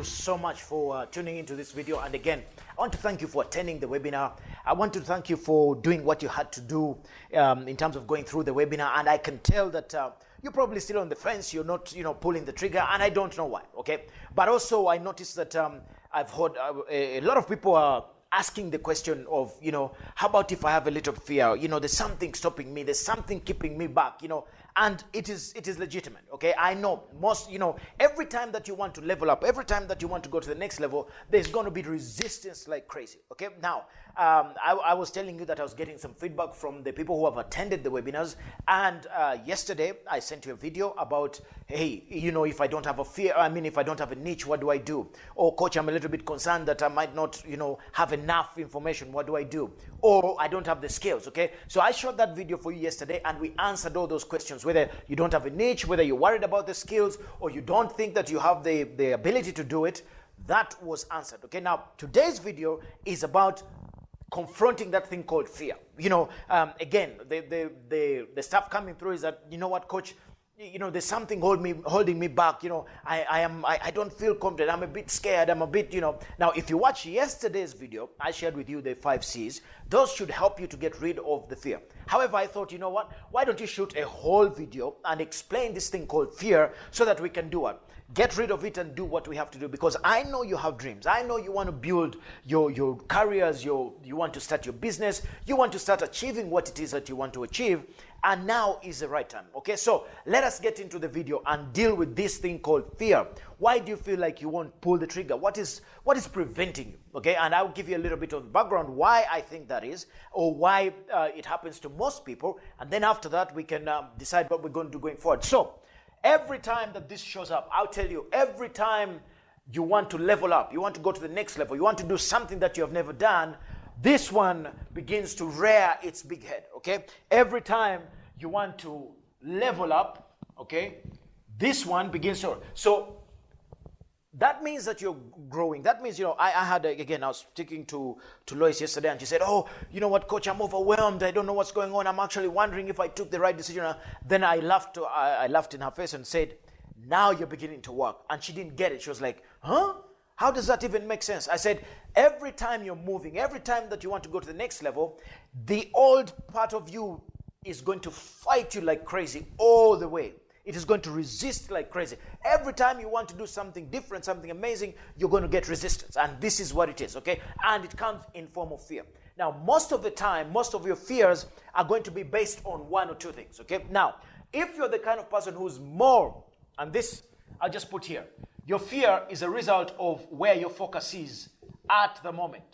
so much for tuning into this video. And again, I want to thank you for attending the webinar. I want to thank you for doing what you had to do in terms of going through the webinar. And I can tell that you're probably still on the fence. You're not, pulling the trigger, and I don't know why. Okay, but also I noticed that I've heard a lot of people are asking the question of, how about if I have a little fear? There's something stopping me. There's something keeping me back. And it is legitimate. Okay, I know most. Every time that you want to level up, every time that you want to go to the next level, there's going to be resistance like crazy. Okay, now I was telling you that I was getting some feedback from the people who have attended the webinars, and yesterday I sent you a video about, hey, if I don't have a fear, if I don't have a niche, what do I do? Or coach, I'm a little bit concerned that I might not, have enough information. What do I do? Or I don't have the skills. Okay, so I shot that video for you yesterday, and we answered all those questions. Whether you don't have a niche, whether you're worried about the skills, or you don't think that you have the ability to do it, that was answered. Okay, now today's video is about confronting that thing called fear. Again, the stuff coming through is that, what, coach, there's something holding me back. I don't feel confident. I'm a bit scared. I'm a bit, Now, if you watch yesterday's video, I shared with you the 5 C's. Those should help you to get rid of the fear. However, I thought, what? Why don't you shoot a whole video and explain this thing called fear so that we can do what? Get rid of it and do what we have to do, because I know you have dreams. I know you want to build your careers, you want to start your business, you want to start achieving what it is that you want to achieve, and now is the right time. Okay, so let us get into the video and deal with this thing called fear. Why do you feel like you won't pull the trigger? What is preventing you? Okay, and I'll give you a little bit of background why I think that is, or why it happens to most people, and then after that we can decide what we're going to do going forward. So every time that this shows up, I'll tell you, every time you want to level up, you want to go to the next level, you want to do something that you have never done, this one begins to rear its big head. Okay, every time you want to level up, okay, this one begins to. So that means that you're growing. That means, I had, again, I was speaking to Lois yesterday, and she said, oh, you know what, coach, I'm overwhelmed. I don't know what's going on. I'm actually wondering if I took the right decision. Then I laughed in her face and said, now you're beginning to work. And she didn't get it. She was like, huh? How does that even make sense? I said, every time you're moving, every time that you want to go to the next level, the old part of you is going to fight you like crazy all the way. It is going to resist like crazy. Every time you want to do something different, something amazing, you're going to get resistance. And this is what it is, okay? And it comes in form of fear. Now, most of the time, most of your fears are going to be based on one or two things, okay? Now, if you're the kind of person who's more, and this I'll just put here, your fear is a result of where your focus is at the moment,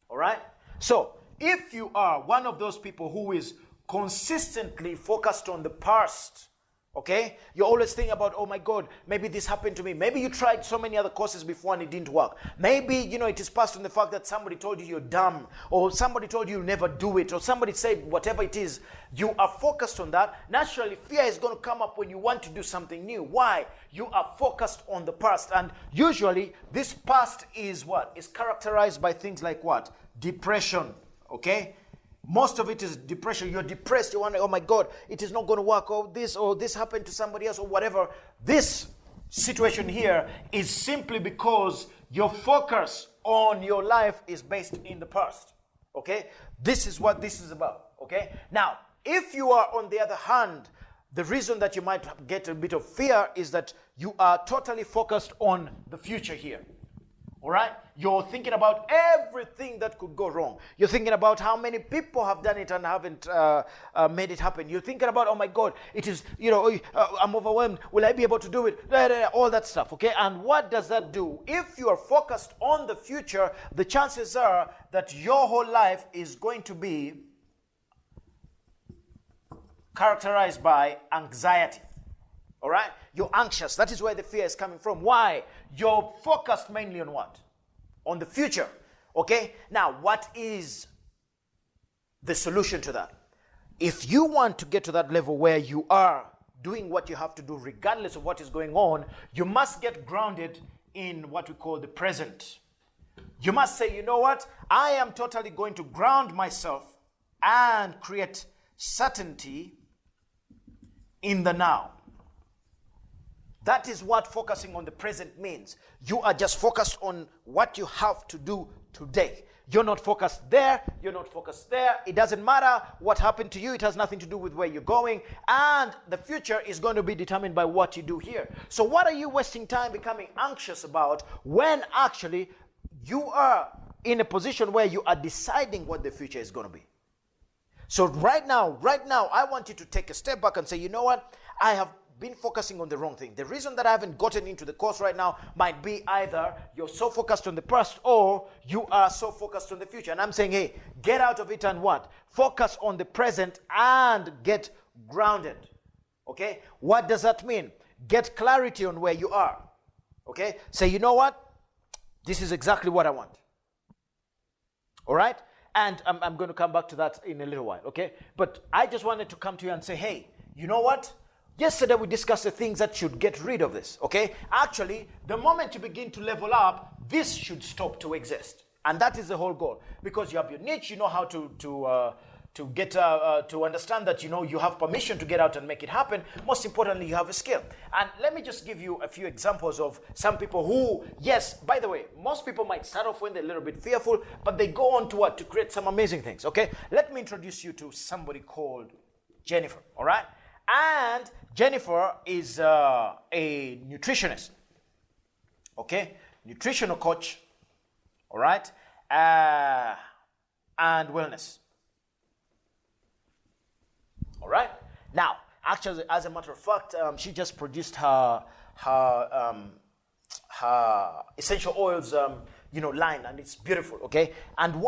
all right? So, if you are one of those people who is consistently focused on the past, okay, you're always thinking about, oh my God, maybe this happened to me. Maybe you tried so many other courses before and it didn't work. Maybe, it is passed on the fact that somebody told you you're dumb, or somebody told you you'll never do it, or somebody said whatever it is. You are focused on that. Naturally, fear is going to come up when you want to do something new. Why? You are focused on the past. And usually, this past is what? Is characterized by things like what? Depression, okay? Most of it is depression. You're depressed. You're wondering, oh my God, it is not going to work. Or this happened to somebody else, or whatever. This situation here is simply because your focus on your life is based in the past. Okay? This is what this is about. Okay? Now, if you are, on the other hand, the reason that you might get a bit of fear is that you are totally focused on the future here. All right? You're thinking about everything that could go wrong. You're thinking about how many people have done it and haven't made it happen. You're thinking about, oh my God, it is, I'm overwhelmed. Will I be able to do it? All that stuff, okay? And what does that do? If you are focused on the future, the chances are that your whole life is going to be characterized by anxiety. All right? You're anxious. That is where the fear is coming from. Why? You're focused mainly on what? On the future. Okay? Now, what is the solution to that? If you want to get to that level where you are doing what you have to do regardless of what is going on, you must get grounded in what we call the present. You must say, you know what? I am totally going to ground myself and create certainty in the now. That is what focusing on the present means. You are just focused on what you have to do today. You're not focused there. You're not focused there. It doesn't matter what happened to you. It has nothing to do with where you're going. And the future is going to be determined by what you do here. So what are you wasting time becoming anxious about when actually you are in a position where you are deciding what the future is going to be? So right now, I want you to take a step back and say, you know what? I have been focusing on the wrong thing. The reason that I haven't gotten into the course right now might be either you're so focused on the past or you are so focused on the future. And I'm saying, hey, get out of it and what? Focus on the present and get grounded. Okay? What does that mean? Get clarity on where you are. Okay? Say, you know what? This is exactly what I want. All right? And I'm going to come back to that in a little while. Okay? But I just wanted to come to you and say, hey, you know what? Yesterday we discussed the things that should get rid of this, okay? Actually, the moment you begin to level up, this should stop to exist. And that is the whole goal. Because you have your niche, you know how to understand that, you know, you have permission to get out and make it happen. Most importantly, you have a skill. And let me just give you a few examples of some people who, yes, by the way, most people might start off when they're a little bit fearful, but they go on to what? To create some amazing things, okay? Let me introduce you to somebody called Jennifer, all right? And Jennifer is a nutritionist, okay? Nutritional coach, all right? And wellness, all right? Now, actually, as a matter of fact, she just produced her essential oils, line, and it's beautiful, okay? And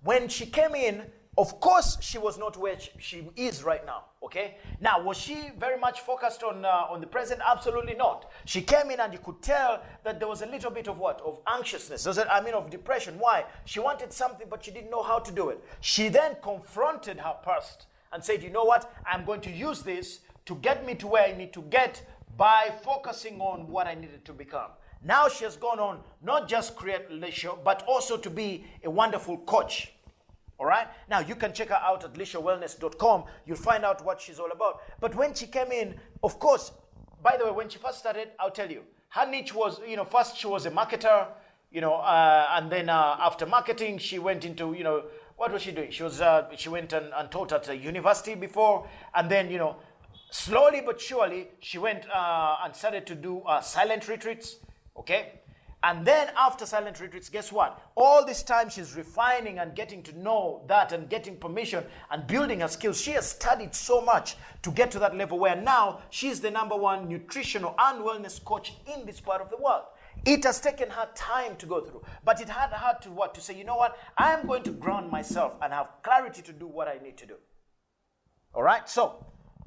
when she came in, of course, she was not where she is right now, okay? Now, was she very much focused on the present? Absolutely not. She came in and you could tell that there was a little bit of what? Of anxiousness, of depression. Why? She wanted something, but she didn't know how to do it. She then confronted her past and said, you know what? I'm going to use this to get me to where I need to get by focusing on what I needed to become. Now she has gone on not just create leisure, but also to be a wonderful coach. All right. Now you can check her out at leisureWellness.com. You'll find out what she's all about. But when she came in, of course, by the way, when she first started, I'll tell you, her niche was, first she was a marketer, and then after marketing, she went into, what was she doing? She went and taught at a university before, and then, slowly but surely, she went and started to do silent retreats. Okay. And then after silent retreats, guess what? All this time she's refining and getting to know that and getting permission and building her skills. She has studied so much to get to that level where now she's the #1 nutritional and wellness coach in this part of the world. It has taken her time to go through, but it had her to say, you know what? I am going to ground myself and have clarity to do what I need to do. All right? So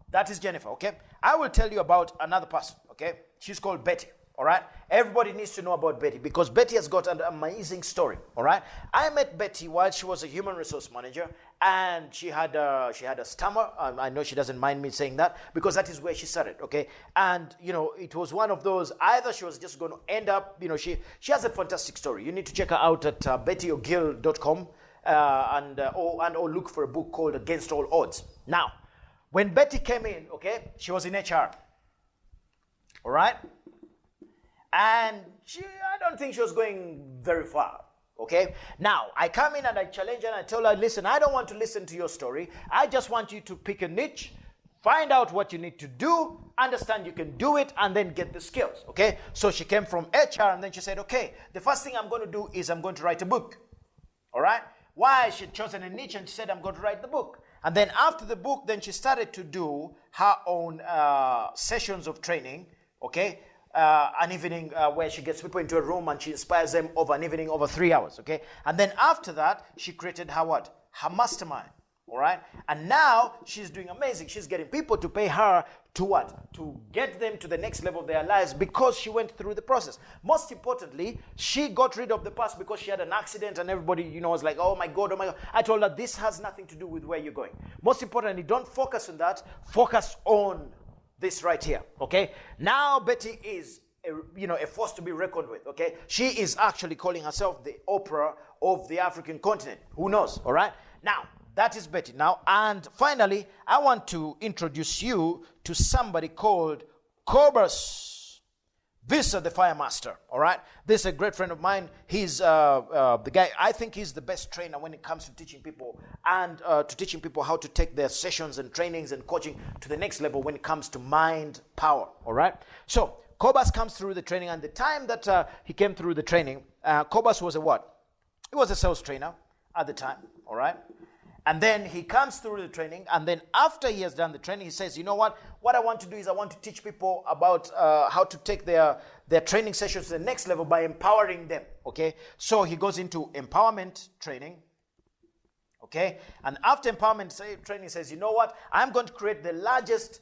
that is Jennifer, okay? I will tell you about another person, okay? She's called Betty. All right. Everybody needs to know about Betty because Betty has got an amazing story. All right. I met Betty while she was a human resource manager, and she had a stammer. I know she doesn't mind me saying that because that is where she started. Okay. And it was one of those. Either she was just going to end up. She has a fantastic story. You need to check her out at BettyO'Gill.com or look for a book called Against All Odds. Now, when Betty came in, okay, she was in HR. All right. And I don't think she was going very far, okay? Now, I come in and I challenge her and I tell her, listen, I don't want to listen to your story. I just want you to pick a niche, find out what you need to do, understand you can do it, and then get the skills, okay? So she came from HR and then she said, okay, the first thing I'm going to do is I'm going to write a book, all right? Why? She'd chosen a niche and she said, I'm going to write the book. And then after the book, then she started to do her own sessions of training, okay? An evening where she gets people into a room and she inspires them over an evening over 3 hours, okay? And then after that, she created her what? Her mastermind, all right? And now she's doing amazing. She's getting people to pay her to what? To get them to the next level of their lives because she went through the process. Most importantly, she got rid of the past because she had an accident and everybody, was like, oh my God. I told her this has nothing to do with where you're going. Most importantly, don't focus on that. Focus on this right here, okay? Now Betty is a force to be reckoned with, okay? She is actually calling herself the Oprah of the African continent. Who knows, all right? Now, that is Betty. Now, and finally, I want to introduce you to somebody called Cobus. Visa, the fire master, all right? This is a great friend of mine. He's the guy, I think he's the best trainer when it comes to teaching people and to teaching people how to take their sessions and trainings and coaching to the next level when it comes to mind power, all right? So Cobus comes through the training, and the time that he came through the training, Cobus was a what? He was a sales trainer at the time, all right? And then he comes through the training, and then after he has done the training, he says, you know what I want to do is I want to teach people about how to take their training sessions to the next level by empowering them, okay? So he goes into empowerment training, okay? And after empowerment training, he says, you know what, I'm going to create the largest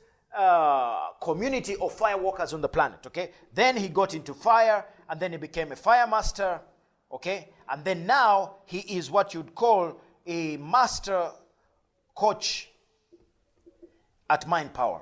community of fire workers on the planet, okay? Then he got into fire, and then he became a fire master, okay? And then now he is what you'd call a master coach at Mind Power.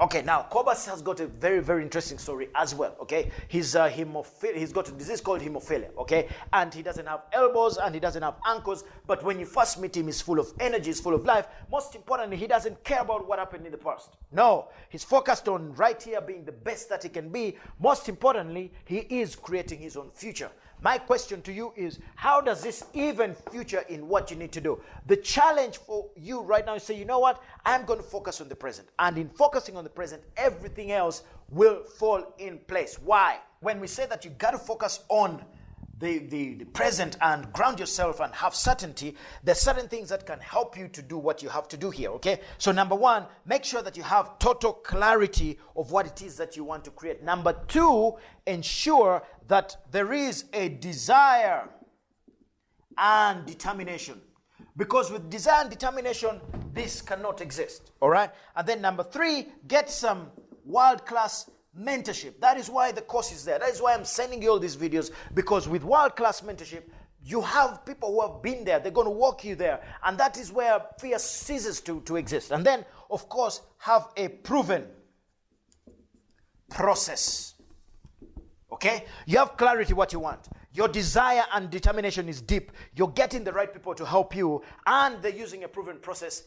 Okay, now Cobus has got a very, very interesting story as well, okay? He's got a disease called hemophilia, okay? And he doesn't have elbows and he doesn't have ankles, but when you first meet him, he's full of energy, he's full of life. Most importantly, he doesn't care about what happened in the past. No, he's focused on right here being the best that he can be. Most importantly, he is creating his own future. My question to you is, how does this even future in what you need to do? The challenge for you right now is say, you know what? I'm going to focus on the present. And in focusing on the present, everything else will fall in place. Why? When we say that you got to focus on the present and ground yourself and have certainty, there's certain things that can help you to do what you have to do here, okay? So number one, make sure that you have total clarity of what it is that you want to create. Number two, ensure that there is a desire and determination. Because with desire and determination, this cannot exist, all right? And then number three, get some world-class mentorship. That is why the course is there. That is why I'm sending you all these videos, because with world-class mentorship, you have people who have been there. They're going to walk you there. And that is where fear ceases to exist. And then, of course, have a proven process. Okay? You have clarity what you want. Your desire and determination is deep. You're getting the right people to help you, and they're using a proven process.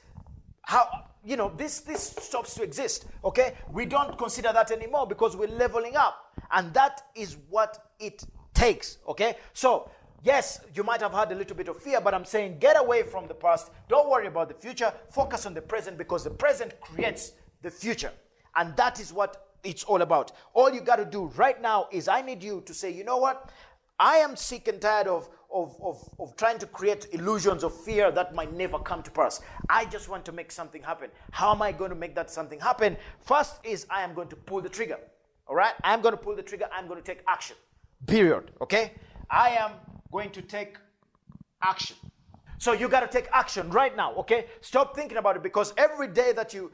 How, you know, this stops to exist, okay? We don't consider that anymore because we're leveling up, and that is what it takes, okay? So yes, you might have had a little bit of fear, but I'm saying get away from the past. Don't worry about the future. Focus on the present, because the present creates the future, and that is what it's all about. All you got to do right now is I need you to say, you know what? I am sick and tired of trying to create illusions of fear that might never come to pass. I just want to make something happen. How am I going to make that something happen? First is I am going to pull the trigger. All right? I'm going to pull the trigger. I'm going to take action. Period. Okay? I am going to take action. So you got to take action right now, okay? Stop thinking about it, because every day that you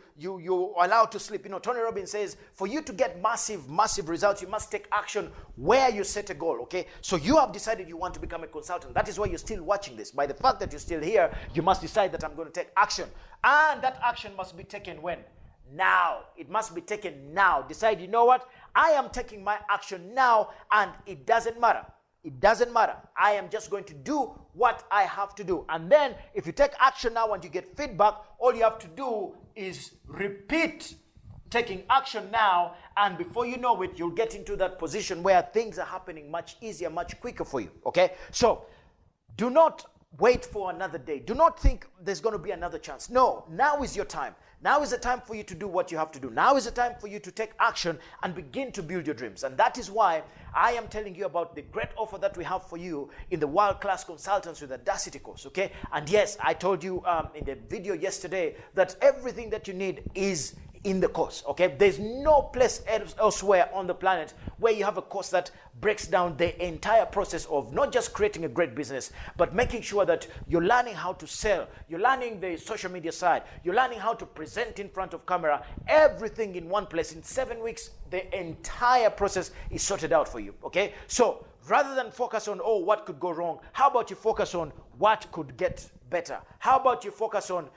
allow to sleep, you know, Tony Robbins says, for you to get massive results, you must take action where you set a goal, okay? So you have decided you want to become a consultant. That is why you're still watching this. By the fact that you're still here, you must decide that I'm going to take action. And that action must be taken when? Now. It must be taken now. Decide, you know what? I am taking my action now, and it doesn't matter. It doesn't matter. I am just going to do what I have to do. And then if you take action now and you get feedback, all you have to do is repeat taking action now. And before you know it, you'll get into that position where things are happening much easier, much quicker for you. Okay? So do not wait for another day. Do not think there's going to be another chance. No, now is your time. Now is the time for you to do what you have to do. Now is the time for you to take action and begin to build your dreams. And that is why I am telling you about the great offer that we have for you in the World Class Consultants with Audacity course, okay? And yes, I told you in the video yesterday that everything that you need is in the course, okay? There's no place elsewhere on the planet where you have a course that breaks down the entire process of not just creating a great business, but making sure that you're learning how to sell, you're learning the social media side, you're learning how to present in front of camera, everything in one place. In 7 weeks, the entire process is sorted out for you, okay? So rather than focus on, oh, what could go wrong, how about you focus on what could get better? How about you focus on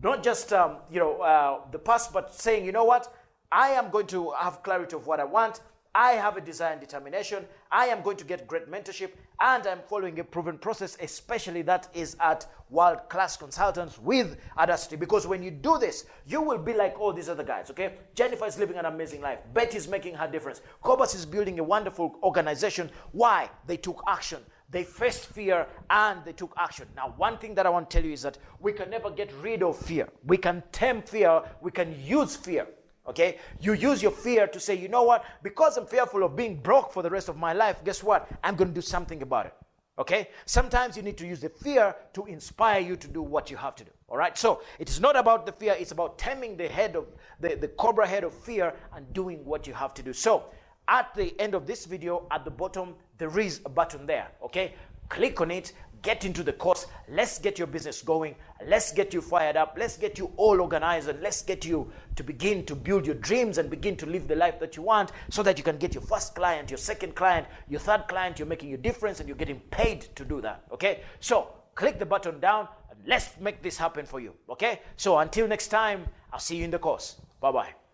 not just the past, but saying, you know what, I am going to have clarity of what I want. I have a desire and determination. I am going to get great mentorship, and I'm following a proven process, especially that is at world-class consultants with Audacity. Because when you do this, you will be like all these other guys, okay? Jennifer is living an amazing life. Betty is making her difference. Cobus is building a wonderful organization. Why? They took action. They faced fear and they took action. Now, one thing that I want to tell you is that we can never get rid of fear. We can tame fear. We can use fear. Okay? You use your fear to say, you know what? Because I'm fearful of being broke for the rest of my life, guess what? I'm going to do something about it. Okay? Sometimes you need to use the fear to inspire you to do what you have to do. All right? So it is not about the fear. It's about taming the head of the cobra head of fear and doing what you have to do. So at the end of this video, at the bottom, there is a button there. Okay? Click on it. Get into the course. Let's get your business going. Let's get you fired up. Let's get you all organized, and let's get you to begin to build your dreams and begin to live the life that you want, so that you can get your first client, your second client, your third client. You're making a difference and you're getting paid to do that. Okay? So click the button down and let's make this happen for you. Okay? So until next time, I'll see you in the course. Bye-bye.